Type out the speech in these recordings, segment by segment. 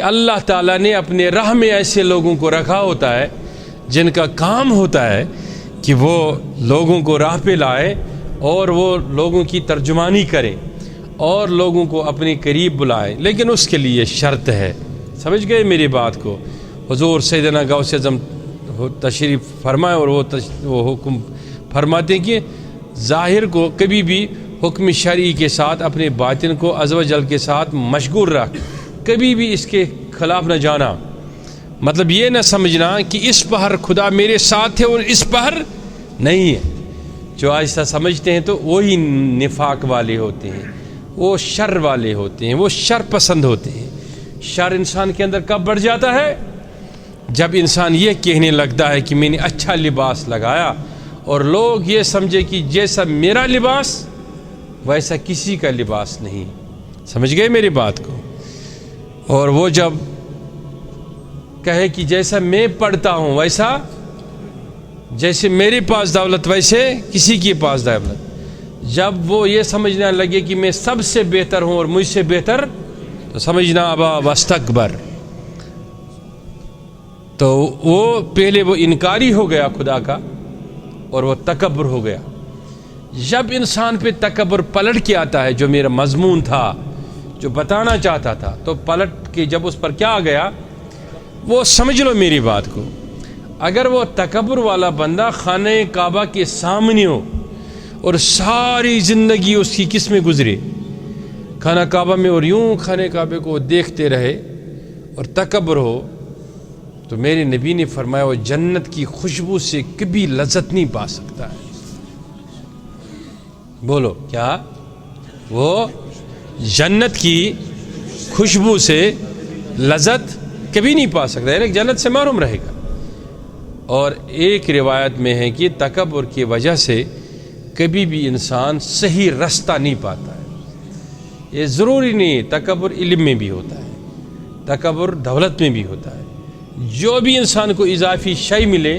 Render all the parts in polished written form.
اللہ تعالیٰ نے اپنے راہ میں ایسے لوگوں کو رکھا ہوتا ہے جن کا کام ہوتا ہے کہ وہ لوگوں کو راہ پہ لائے اور وہ لوگوں کی ترجمانی کرے اور لوگوں کو اپنے قریب بلائے، لیکن اس کے لیے شرط ہے۔ سمجھ گئے میری بات کو؟ حضور سیدنا غوث اعظم تشریف فرمائے اور وہ حکم فرماتے ہیں کہ ظاہر کو کبھی بھی حکم شرعی کے ساتھ اپنے باطن کو عز و جل کے ساتھ مشغول رکھ، کبھی بھی اس کے خلاف نہ جانا۔ مطلب یہ نہ سمجھنا کہ اس پہر خدا میرے ساتھ ہے اور اس پہر نہیں ہے۔ جو ایسا سمجھتے ہیں تو وہی نفاق والے ہوتے ہیں، وہ شر والے ہوتے ہیں، وہ شر پسند ہوتے ہیں۔ شر انسان کے اندر کب بڑھ جاتا ہے؟ جب انسان یہ کہنے لگتا ہے کہ میں نے اچھا لباس لگایا اور لوگ یہ سمجھے کہ جیسا میرا لباس ویسا کسی کا لباس نہیں۔ سمجھ گئے میری بات کو؟ اور وہ جب کہے کہ جیسا میں پڑھتا ہوں ویسا، جیسے میرے پاس دولت ویسے کسی کے پاس دولت، جب وہ یہ سمجھنے لگے کہ میں سب سے بہتر ہوں اور مجھ سے بہتر، تو سمجھنا ابا واستکبر، تو وہ پہلے وہ انکاری ہو گیا خدا کا اور وہ تکبر ہو گیا۔ جب انسان پہ تکبر پلٹ کے آتا ہے، جو میرا مضمون تھا، جو بتانا چاہتا تھا، تو پلٹ کے جب اس پر کیا آ گیا، وہ سمجھ لو میری بات کو، اگر وہ تکبر والا بندہ خانہ کعبہ کے سامنے ہو اور ساری زندگی اس کی کس میں گزرے؟ خانہ کعبہ میں، اور یوں خانہ کعبے کو دیکھتے رہے اور تکبر ہو، تو میرے نبی نے فرمایا وہ جنت کی خوشبو سے کبھی لذت نہیں پا سکتا ہے۔ بولو کیا؟ وہ جنت کی خوشبو سے لذت کبھی نہیں پا سکتا، یعنی جنت سے محروم رہے گا۔ اور ایک روایت میں ہے کہ تکبر کی وجہ سے کبھی بھی انسان صحیح رستہ نہیں پاتا ہے۔ یہ ضروری نہیں، تکبر علم میں بھی ہوتا ہے، تکبر دولت میں بھی ہوتا ہے۔ جو بھی انسان کو اضافی شے ملے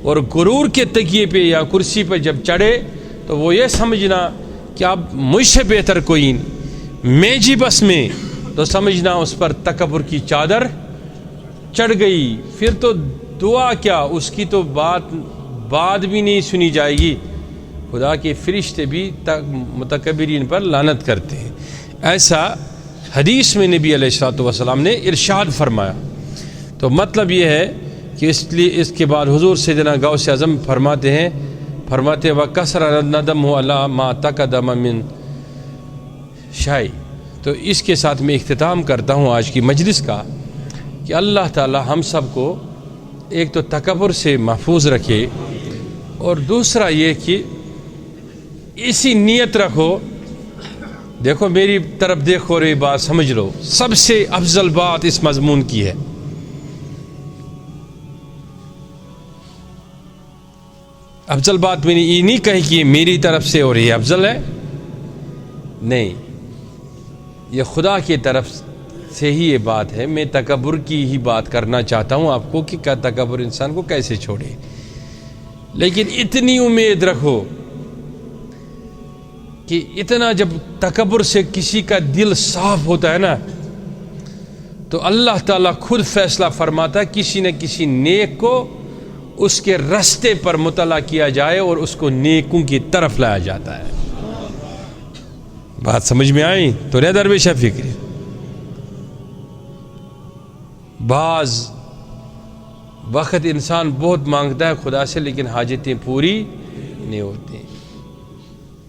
اور غرور کے تکیے پہ یا کرسی پہ جب چڑھے تو وہ یہ سمجھنا کہ اب مجھ سے بہتر کوئی نہیں، میں جی بس میں، تو سمجھنا اس پر تکبر کی چادر چڑھ گئی، پھر تو دعا کیا، اس کی تو بات بھی نہیں سنی جائے گی۔ خدا کے فرشتے بھی متکبرین پر لعنت کرتے ہیں۔ ایسا حدیث میں نبی علیہ الصلوۃ والسلام نے ارشاد فرمایا۔ تو مطلب یہ ہے کہ اس لیے اس کے بعد حضور سیدنا غوث اعظم فرماتے ہیں وَكَسْرَ نَدَمُهُ عَلَى مَا تَقَدَّمَ مِنْ شَيْءٍ۔ تو اس کے ساتھ میں اختتام کرتا ہوں آج کی مجلس کا، کہ اللہ تعالی ہم سب کو ایک تو تکبر سے محفوظ رکھے، اور دوسرا یہ کہ اسی نیت رکھو، دیکھو میری طرف دیکھو اور یہ بات سمجھ لو، سب سے افضل بات اس مضمون کی ہے، افضل بات میں نے یہ نہیں کہی کہ میری طرف سے اور یہ افضل ہے، نہیں، یہ خدا کی طرف سے ہی یہ بات ہے۔ میں تکبر کی ہی بات کرنا چاہتا ہوں آپ کو کہ تکبر انسان کو کیسے چھوڑے، لیکن اتنی امید رکھو کہ اتنا جب تکبر سے کسی کا دل صاف ہوتا ہے نا، تو اللہ تعالیٰ خود فیصلہ فرماتا ہے کسی نہ کسی نیک کو اس کے رستے پر مطلع کیا جائے اور اس کو نیکوں کی طرف لایا جاتا ہے۔ بات سمجھ میں آئی؟ تو رہ درویش فکری، بعض وقت انسان بہت مانگتا ہے خدا سے لیکن حاجتیں پوری نہیں ہوتی،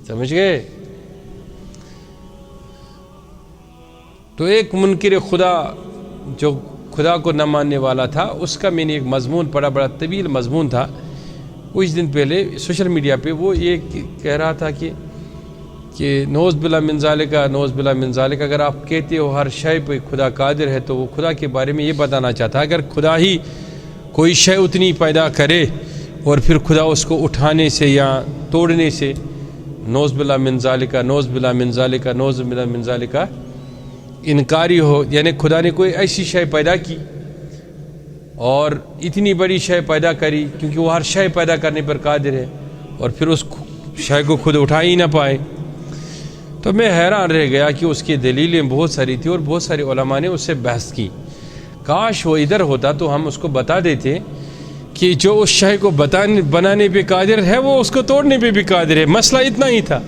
سمجھ گئے؟ تو ایک منکر خدا جو خدا کو نہ ماننے والا تھا، اس کا میں نے ایک مضمون پڑھا، بڑا طویل مضمون تھا کچھ دن پہلے سوشل میڈیا پہ۔ وہ یہ کہہ رہا تھا کہ نعوذ باللہ من ذالک، نعوذ باللہ من ذالک، اگر آپ کہتے ہو ہر شے پہ خدا قادر ہے تو وہ خدا کے بارے میں یہ بتانا چاہتا ہے اگر خدا ہی کوئی شے اتنی پیدا کرے اور پھر خدا اس کو اٹھانے سے یا توڑنے سے، نعوذ باللہ من ذالک، نعوذ باللہ من ذالک، نعوذ باللہ من ذالک، انکاری ہو، یعنی خدا نے کوئی ایسی شے پیدا کی اور اتنی بڑی شے پیدا کری کیونکہ وہ ہر شے پیدا کرنے پر قادر ہے، اور پھر اس شے کو خود اٹھا ہی نہ پائے۔ تو میں حیران رہ گیا کہ اس کی دلیلیں بہت ساری تھی اور بہت سارے علماء نے اس سے بحث کی، کاش وہ ادھر ہوتا تو ہم اس کو بتا دیتے کہ جو اس شے کو بنانے پہ قادر ہے وہ اس کو توڑنے پہ بھی قادر ہے، مسئلہ اتنا ہی تھا۔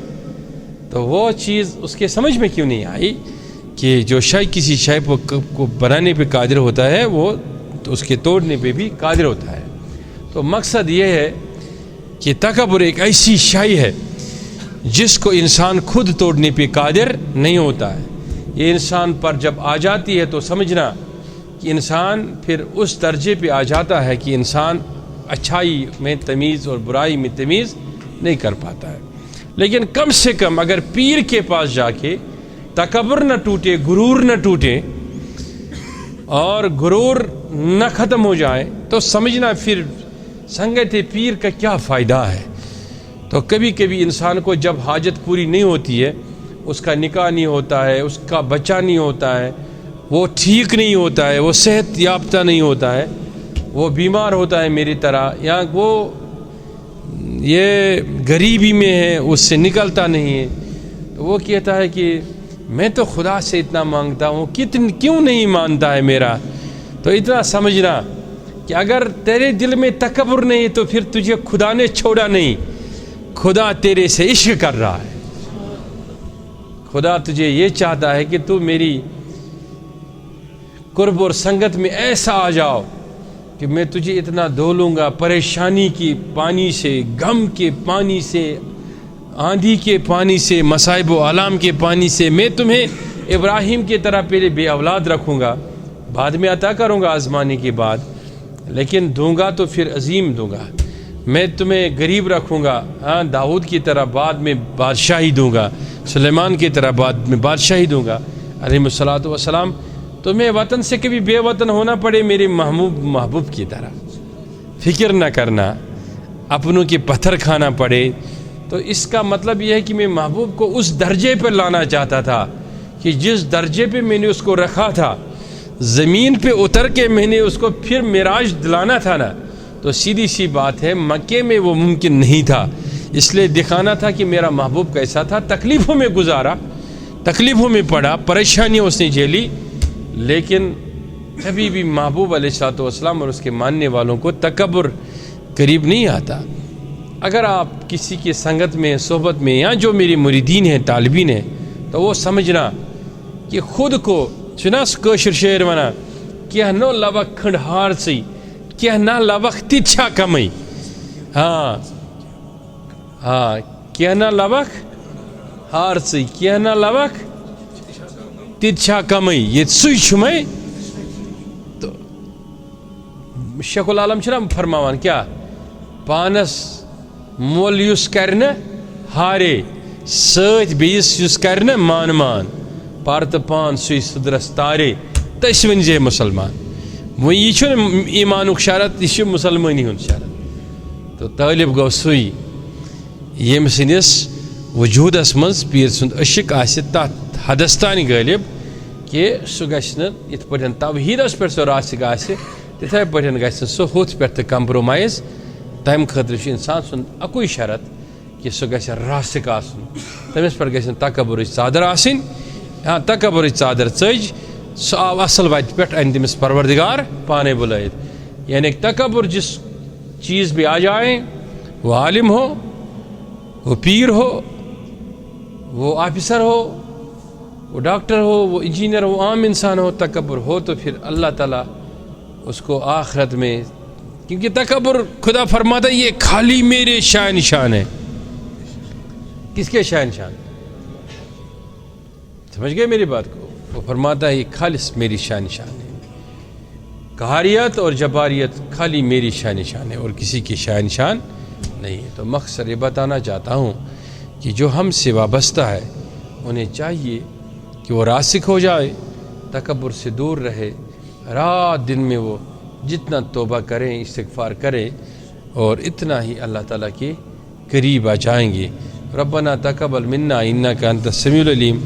تو وہ چیز اس کے سمجھ میں کیوں نہیں آئی کہ جو شے کسی شے کو بنانے پہ قادر ہوتا ہے وہ اس کے توڑنے پہ بھی قادر ہوتا ہے۔ تو مقصد یہ ہے کہ تکبر ایک ایسی شے ہے جس کو انسان خود توڑنے پہ قادر نہیں ہوتا ہے۔ یہ انسان پر جب آ جاتی ہے تو سمجھنا کہ انسان پھر اس درجے پہ آ جاتا ہے کہ انسان اچھائی میں تمیز اور برائی میں تمیز نہیں کر پاتا ہے۔ لیکن کم سے کم اگر پیر کے پاس جا کے تکبر نہ ٹوٹے، غرور نہ ٹوٹے اور غرور نہ ختم ہو جائے تو سمجھنا پھر سنگت پیر کا کیا فائدہ ہے۔ تو کبھی کبھی انسان کو جب حاجت پوری نہیں ہوتی ہے، اس کا نکاح نہیں ہوتا ہے، اس کا بچہ نہیں ہوتا ہے، وہ ٹھیک نہیں ہوتا ہے، وہ صحت یافتہ نہیں ہوتا ہے، وہ بیمار ہوتا ہے میری طرح، یا وہ یہ غریبی میں ہے، اس سے نکلتا نہیں ہے، تو وہ کہتا ہے کہ میں تو خدا سے اتنا مانگتا ہوں، کیوں نہیں مانتا ہے میرا۔ تو اتنا سمجھنا کہ اگر تیرے دل میں تکبر نہیں تو پھر تجھے خدا نے چھوڑا نہیں، خدا تیرے سے عشق کر رہا ہے۔ خدا تجھے یہ چاہتا ہے کہ تو میری قرب اور سنگت میں ایسا آ جاؤ کہ میں تجھے اتنا دھولوں گا، پریشانی کی پانی سے، غم کے پانی سے، آندھی کے پانی سے، مصائب و آلام کے پانی سے، میں تمہیں ابراہیم کی طرح پہلے بے اولاد رکھوں گا، بعد میں عطا کروں گا آزمانے کے بعد، لیکن دوں گا تو پھر عظیم دوں گا۔ میں تمہیں غریب رکھوں گا، داؤد کی طرح بعد میں بادشاہی دوں گا، سلیمان کی طرح بعد میں بادشاہی دوں گا علیہ الصلوۃ والسلام۔ تمہیں وطن سے کبھی بے وطن ہونا پڑے میرے محبوب کی طرح، فکر نہ کرنا، اپنوں کے پتھر کھانا پڑے۔ تو اس کا مطلب یہ ہے کہ میں محبوب کو اس درجے پر لانا چاہتا تھا کہ جس درجے پہ میں نے اس کو رکھا تھا، زمین پہ اتر کے میں نے اس کو پھر معراج دلانا تھا نا، تو سیدھی سی بات ہے مکے میں وہ ممکن نہیں تھا، اس لیے دکھانا تھا کہ میرا محبوب کیسا تھا۔ تکلیفوں میں گزارا، تکلیفوں میں پڑا، پریشانیاں اس نے جھیلی، لیکن کبھی بھی محبوب علیہ الصلوۃ والسلام اور اس کے ماننے والوں کو تکبر قریب نہیں آتا۔ اگر آپ کسی کی سنگت میں، صحبت میں، یا جو میری مریدین ہیں، طالبین ہیں، تو وہ سمجھنا کہ خود کو چناس کوشر شعر ونا کیا نو لوک کھنڈ ہار سی، کیا نہ لوک تچھا کمئی، کیا نہ لوک ہار سی، کیا نہ لوک تچھا کمئی، یہ سوئی چھمے۔ تو شیخ العالم چھنا فرماوان کیا پانس مول یس کرنے ہارے ست بیس یس کرنے مان مان، پارت پان سوئی سدرس تارے، تس ونزے مسلمان۔ وہ یہ چھو ایمانک شرط، یہ چھو مسلمانی ہن شرط۔ تو طالب گو سوئی یم سندس وجودس منز پیر سند عشق آسہ تات حدستانی غالب کہ سہ گژھِ نہٕ یتھ پٲٹھۍ توحیدس پٮ۪ٹھ سہ راسک آسہِ تِتھے پٲٹھۍ گژھِ نہٕ سہ ہُتھ پٮ۪ٹھ تہِ کمپرومائز۔ تمہِ خٲطرٕ چھُ انسان سُنٛد اکُے شرط کہ سہ گژھِ راسک آسُن، تٔمِس پٮ۪ٹھ گژھِ نہٕ تکبرٕچ ژادر آسٕنۍ۔ تکبرٕچ ژادر ژٔج، سہ آو اصل وتہِ پٮ۪ٹھ، أنۍ تٔمِس پروردگار پانے بُلٲیِتھ۔ یعنی تکبر جس چیز پہ آ جائے، وہ عالم ہو، وہ پیر ہو، وہ آفیسر ہو، وہ ڈاکٹر ہو، وہ انجینئر ہو، عام انسان ہو، تکبر ہو تو پھر اللہ تعالیٰ اس کو آخرت میں، کیونکہ تکبر خدا فرماتا ہے یہ خالی میرے شان نشان ہے۔ کس کے شان نشان؟ سمجھ گئے میری بات کو؟ وہ فرماتا ہے یہ خالص میری شان نشان ہے، قہاریت اور جباریت خالی میری شان نشان ہے اور کسی کی شان نشان نہیں ہے۔ تو مختصر یہ بتانا چاہتا ہوں کہ جو ہم سے وابستہ ہے انہیں چاہیے کہ وہ راسک ہو جائے، تکبر سے دور رہے، رات دن میں وہ جتنا توبہ کریں، استغفار کریں، اور اتنا ہی اللہ تعالیٰ کے قریب آ جائیں گے۔ ربنا تقبل منا انک انت السمیع العلیم۔